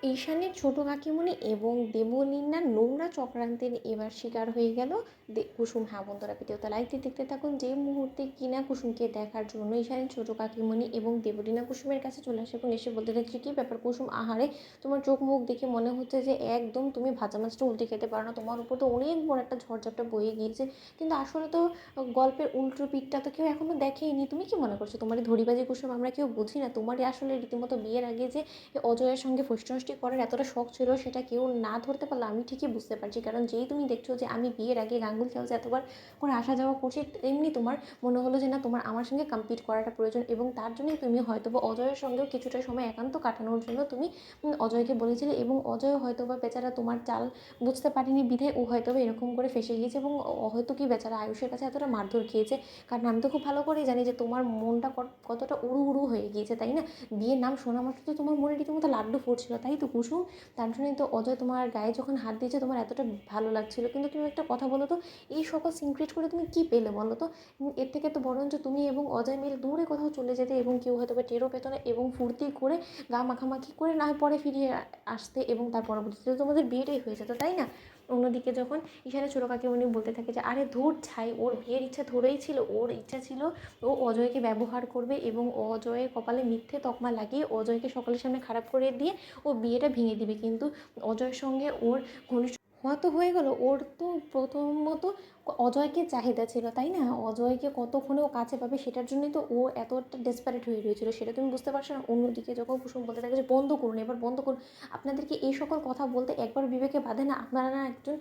ঈশানের ছোটো কাকিমণি এবং দেবলীনার নোংরা চক্রান্তের এবার শিকার হয়ে গেল কুসুম। হ্যাঁ বন্ধুরা, ভিডিওতে লাইক দিয়ে দেখতে থাকুন। যে মুহূর্তে কিনা কুসুমকে দেখার জন্য ঈশানের ছোটো কাকিমণি এবং দেবলীনা কুসুমের কাছে চলে আসে এবং এসে বলতে থাকছে, কী ব্যাপার কুসুম, আহারে তোমার চোখ মুখ দেখে মনে হচ্ছে যে একদম তুমি ভাজা মাছটা উল্টে খেতে পারো না, তোমার উপর তো অনেক বড় একটা ঝড়ঝাপটা বয়ে গিয়েছে। কিন্তু আসলে তো গল্পের উল্টো পিঠটা তো কেউ এখনো দেখেইনি। তুমি কি মনে করছো তোমার এই ধরিবাজি কুসুম আমরা কেউ বুঝি না? তোমারই আসলে রীতিমতো বিয়ের আগে যে অজয়ের সঙ্গে ফষ্টি করার এতটা শখ ছিল সেটা কেউ না ধরতে পারলে আমি ঠিকই বুঝতে পারছি। কারণ যেই তুমি দেখছো যে আমি বিয়ের আগে গাঙ্গুলি হাউসে এতবার করে আসা যাওয়া করছি, তেমনি তোমার মনে হলো যে না, তোমার আমার সঙ্গে কম্পিট করাটা প্রয়োজন এবং তার জন্যই তুমি হয়তো বা অজয়ের সঙ্গেও কিছুটা সময় একান্ত কাটানোর জন্য তুমি অজয়কে বলেছিলে এবং অজয় হয়তো বা বেচারা তোমার চাল বুঝতে পারেনি বিধায় ও হয়তো বা এরকম করে ফেসে গিয়েছে এবং হয়তো কি বেচারা আয়ুষের কাছে এতটা মারধর খেয়েছে। কারণ আমি তো খুব ভালো করেই জানি যে তোমার মনটা কতটা উড়ু উড়ু হয়ে গিয়েছে, তাই না? বিয়ের নাম শোনা মাত্র তো তোমার মনে রীতিমতো লাড্ডু ফুটছিল, তাই তো কুসুম? তার জন্যই তো অজয় তোমার গায়ে যখন হাত দিয়েছে তোমার এতটা ভালো লাগছিল। কিন্তু তুমি একটা কথা বলো তো, এই সকল সিক্রেট করে তুমি কী পেলে বলো তো? এর থেকে তো বরঞ্চ তুমি এবং অজয় মিলে দূরে কোথাও চলে যেতে এবং কেউ হয়তো বা টেরও পেত না এবং ফুর্তি করে গা মাখামাখি করে না হয় পরে ফিরিয়ে আসতে এবং তার পরবর্তীতে তোমাদের বিয়েটাই হয়ে যেত, তাই না? অন্যদিকে যখন ঈশানের ছোটো কাকিমণি বলতে থাকে যে আরে ধুর ছাই, ওর বিয়ের ইচ্ছা ধরেই ছিল, ওর ইচ্ছা ছিল ও অজয়কে ব্যবহার করবে এবং অজয়ের কপালে মিথ্যে তকমা লাগিয়ে অজয়কে সকলের সামনে খারাপ করে দিয়ে ও বিয়েটা ভেঙে দিবে। কিন্তু অজয়ের সঙ্গে ওর ঘনিষ্ঠ হওয়া তো হয়ে গেল, ওর তো প্রথমত অজয়কে চাহিদা ছিল, তাই না? অজয়কে কতক্ষণে ও কাছে পাবে সেটার জন্যই তো ও এতটা ডেসপারেট হয়ে রয়েছিল, সেটা তুমি বুঝতে পারছো না? অন্যদিকে যখন কুসুম বলতে থাকে যে বন্ধ করুন, এবার বন্ধ করুন, আপনাদেরকে এই সকল কথা বলতে একবার বিবেকে বাঁধে না? আপনারা না একজন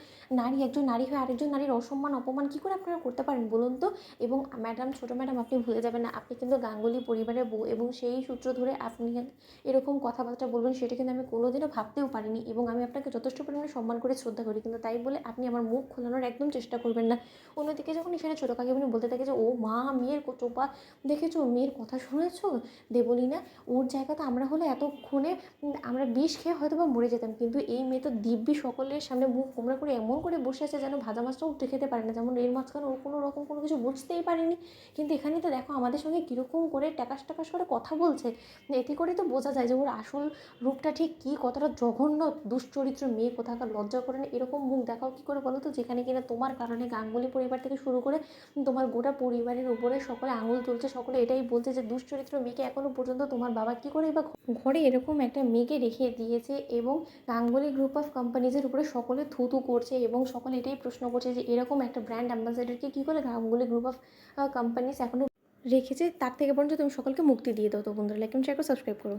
নারী হয়ে আরেকজন নারীর অসম্মান অপমান কী করে আপনারা করতে পারেন বলুন তো? এবং ম্যাডাম, ছোটো ম্যাডাম, আপনি ভুলে যাবেন না আপনি কিন্তু গাঙ্গুলি পরিবারের বউ এবং সেই সূত্র ধরে আপনি এরকম কথাবার্তা বলবেন সেটা কিন্তু আমি কোনোদিনও ভাবতেও পারিনি এবং আমি আপনাকে যথেষ্ট পরিমাণে সম্মান করে শ্রদ্ধা করি, কিন্তু তাই বলে আপনি আমার মুখ খোলানোর একদম চেষ্টা করবেন না। অন্যদিকে যখন এখানে ছোটো কাকিমণি বলতে থাকে যে ও মা, মেয়ের চোপা দেখেছো, মেয়ের কথা শুনেছো? দেবলীনা, ওর জায়গাতে আমরা হলে এতক্ষণে আমরা বিষ খেয়ে হয়তো বা মরে যেতাম, কিন্তু এই মেয়ে তো দিব্যি সকলের সামনে মুখ গোমড়া করে এমন করে বসে আছে যেন ভাজা মাছটাও উঠে খেতে পারে না, যেমন এর মাঝখানে ও কোনো রকম কোনো কিছু বুঝতেই পারেনি। কিন্তু এখানে তো দেখো আমাদের সঙ্গে কীরকম করে ট্যাকাস ট্যাকাস করে কথা বলছে। এতে করেই তো বোঝা যায় যে ওর আসল রূপটা ঠিক কী, কতটা জঘন্য দুশ্চরিত্র মেয়ে, কোথাকার লজ্জা করে না। এরকম মুখ দেখাও কী করে বলো তো, যেখানে কিনা তোমার কারণে গাঙ্গুলি পরিবার থেকে শুরু করে তোমার গোটা পরিবারের উপরে সকলে আঙুল তুলছে, সকলে এটাই বলছে যে দুশ্চরিত্র মেয়েকে এখনও পর্যন্ত তোমার বাবা কী করে বা ঘরে এরকম একটা মেয়েকে রেখে দিয়েছে এবং গাঙ্গুলি গ্রুপ অফ কোম্পানিজের উপরে সকলে থুতু করছে এবং সকলে এটাই প্রশ্ন করছে যে এরকম একটা ব্র্যান্ড অ্যাম্বাসেডরকে কী করে গাঙ্গুলি গ্রুপ অফ কোম্পানিজ এখনও রেখেছে। তার থেকে বরঞ্চ তুমি সকলকে মুক্তি দিয়ে দাও। তো বন্ধুরা, লাইক এবং শেয়ার করে সাবস্ক্রাইব করো।